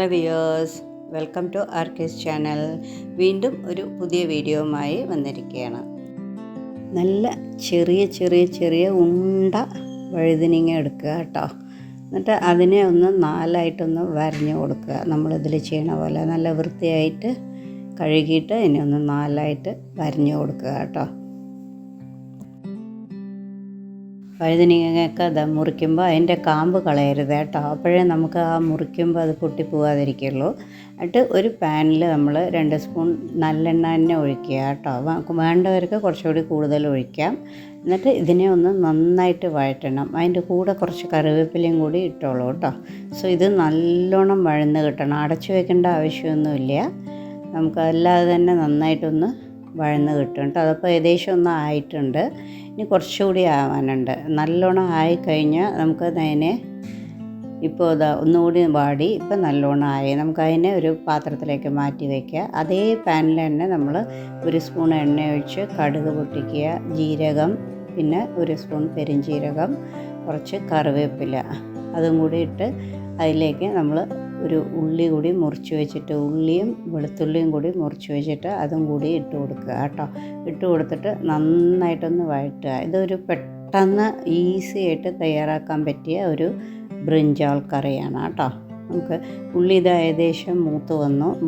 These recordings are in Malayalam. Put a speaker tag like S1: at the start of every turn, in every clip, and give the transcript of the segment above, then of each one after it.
S1: ഹായ് വിയേഴ്സ്, വെൽക്കം ടു ആർക്കേസ് ചാനൽ. വീണ്ടും ഒരു പുതിയ വീഡിയോയുമായി വന്നിരിക്കുകയാണ്. നല്ല ചെറിയ ചെറിയ ചെറിയ ഉണ്ട വഴുതനങ്ങ എടുക്കുക കേട്ടോ. എന്നിട്ട് അതിനെ ഒന്ന് നാലായിട്ടൊന്ന് വരഞ്ഞു കൊടുക്കുക. നമ്മളിതിൽ ചെയ്യണ പോലെ നല്ല വൃത്തിയായിട്ട് കഴുകിയിട്ട് ഇതിനെ ഒന്ന് നാലായിട്ട് വരഞ്ഞു കൊടുക്കുക കേട്ടോ. വഴുതനങ്ങയൊക്കെ അത് മുറിക്കുമ്പോൾ അതിൻ്റെ കാമ്പ് കളയരുത് കേട്ടോ. അപ്പോഴേ നമുക്ക് ആ മുറിക്കുമ്പോൾ അത് പൊട്ടിപ്പോകാതിരിക്കുള്ളൂ. എന്നിട്ട് ഒരു പാനിൽ നമ്മൾ 2 സ്പൂൺ നല്ലെണ്ണ തന്നെ ഒഴിക്കുക കേട്ടോ. വേണ്ടവർക്ക് കുറച്ചുകൂടി കൂടുതൽ ഒഴിക്കാം. എന്നിട്ട് ഇതിനെ ഒന്ന് നന്നായിട്ട് വഴറ്റണം. അതിൻ്റെ കൂടെ കുറച്ച് കറിവേപ്പിലയും കൂടി ഇട്ടോളൂ കേട്ടോ. സോ ഇത് നല്ലോണം വഴന്ന് കിട്ടണം. അടച്ചു വെക്കേണ്ട ആവശ്യമൊന്നുമില്ല. നമുക്ക് അല്ലാതെ തന്നെ നന്നായിട്ടൊന്ന് വഴന്ന് കിട്ടും കേട്ടോ. അതപ്പോൾ ഏകദേശം ഒന്ന് ആയിട്ടുണ്ട്. ഇനി കുറച്ചുകൂടി ആവാനുണ്ട്. നല്ലോണം ആയിക്കഴിഞ്ഞാൽ നമുക്കതിനെ ഇപ്പോൾ ഇതാ ഒന്നുകൂടി വാടി ഇപ്പം നല്ലോണം ആയി. നമുക്കതിനെ ഒരു പാത്രത്തിലേക്ക് മാറ്റി വയ്ക്കുക. അതേ പാനിൽ തന്നെ നമ്മൾ 1 സ്പൂൺ എണ്ണ ഒഴിച്ച് കടുക് പൊട്ടിക്കുക, ജീരകം, പിന്നെ 1 സ്പൂൺ പെരുംജീരകം, കുറച്ച് കറിവേപ്പില അതും കൂടി ഇട്ട് അതിലേക്ക് നമ്മൾ ഒരു ഉള്ളി കൂടി മുറിച്ച് വെച്ചിട്ട്, ഉള്ളിയും വെളുത്തുള്ളിയും കൂടി മുറിച്ച് വെച്ചിട്ട് അതും കൂടി ഇട്ട് കൊടുക്കുക കേട്ടോ. ഇട്ട് കൊടുത്തിട്ട് നന്നായിട്ടൊന്ന് വഴറ്റുക. ഇതൊരു പെട്ടെന്ന് ഈസി ആയിട്ട് തയ്യാറാക്കാൻ പറ്റിയ ഒരു ബ്രിഞ്ചാൾ കറിയാണ് കേട്ടോ. നമുക്ക് ഉള്ളി ഇത് ഏകദേശം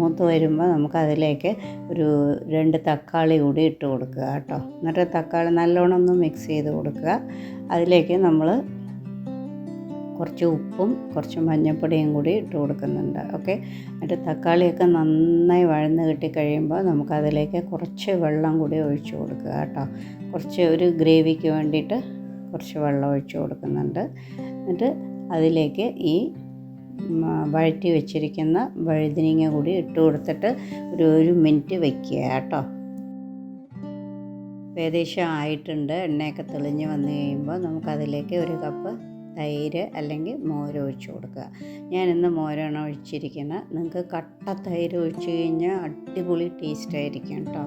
S1: മൂത്ത് വരുമ്പോൾ നമുക്കതിലേക്ക് ഒരു 2 തക്കാളി കൂടി ഇട്ട് കൊടുക്കുക കേട്ടോ. എന്നിട്ട് തക്കാളി നല്ലോണം ഒന്ന് മിക്സ് ചെയ്ത് കൊടുക്കുക. അതിലേക്ക് നമ്മൾ കുറച്ച് ഉപ്പും കുറച്ച് മഞ്ഞൾപ്പൊടിയും കൂടി ഇട്ട് കൊടുക്കുന്നുണ്ട്. ഓക്കെ. എന്നിട്ട് തക്കാളിയൊക്കെ നന്നായി വഴന്ന് കിട്ടിക്കഴിയുമ്പോൾ നമുക്കതിലേക്ക് കുറച്ച് വെള്ളം കൂടി ഒഴിച്ച് കൊടുക്കുക കേട്ടോ. കുറച്ച് ഒരു ഗ്രേവിക്ക് വേണ്ടിയിട്ട് കുറച്ച് വെള്ളം ഒഴിച്ച് കൊടുക്കുന്നുണ്ട്. എന്നിട്ട് അതിലേക്ക് ഈ വഴറ്റി വെച്ചിരിക്കുന്ന വഴുതനങ്ങ കൂടി ഇട്ട് കൊടുത്തിട്ട് ഒരു 1 മിനിറ്റ് വയ്ക്കുക കേട്ടോ. ഏകദേശം ആയിട്ടുണ്ട്. എണ്ണയൊക്കെ തെളിഞ്ഞ് വന്ന് കഴിയുമ്പോൾ നമുക്കതിലേക്ക് 1 കപ്പ് തൈര് അല്ലെങ്കിൽ മോര് ഒഴിച്ച് കൊടുക്കുക. ഞാനിന്ന് മോരാണ് ഒഴിച്ചിരിക്കുന്നത്. നിങ്ങൾക്ക് കട്ട തൈര് ഒഴിച്ച് കഴിഞ്ഞാൽ അടിപൊളി ടേസ്റ്റായിരിക്കും കേട്ടോ.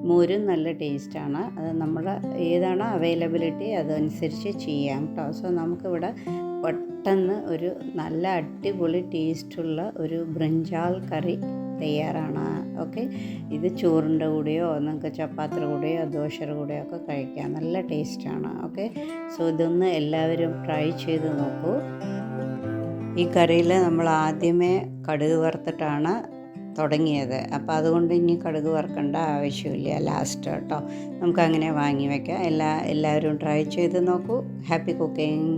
S1: മോരും നല്ല ടേസ്റ്റാണ്. അത് നമ്മുടെ ഏതാണ് അവൈലബിലിറ്റി അതനുസരിച്ച് ചെയ്യാം കേട്ടോ. സോ നമുക്കിവിടെ പെട്ടെന്ന് ഒരു നല്ല അടിപൊളി ടേസ്റ്റുള്ള ഒരു ബ്രിഞ്ചാൾ കറി തയ്യാറാണ്. ഓക്കെ. ഇത് ചോറിൻ്റെ കൂടെയോ നിങ്ങൾക്ക് ചപ്പാത്തിയുടെ കൂടെയോ ദോശയുടെ കൂടെയോ ഒക്കെ കഴിക്കാം. നല്ല ടേസ്റ്റാണ്. ഓക്കെ. സോ ഇതൊന്ന് എല്ലാവരും ട്രൈ ചെയ്ത് നോക്കൂ. ഈ കറിയിൽ നമ്മൾ ആദ്യമേ കടുക് വറുത്തിട്ടാണ് തുടങ്ങിയത്. അപ്പോൾ അതുകൊണ്ട് ഇനി കടുക് വറുക്കേണ്ട ആവശ്യമില്ല ലാസ്റ്റ് കേട്ടോ. നമുക്കങ്ങനെ വാങ്ങി വയ്ക്കാം. എല്ലാവരും ട്രൈ ചെയ്ത് നോക്കൂ. Happy cooking.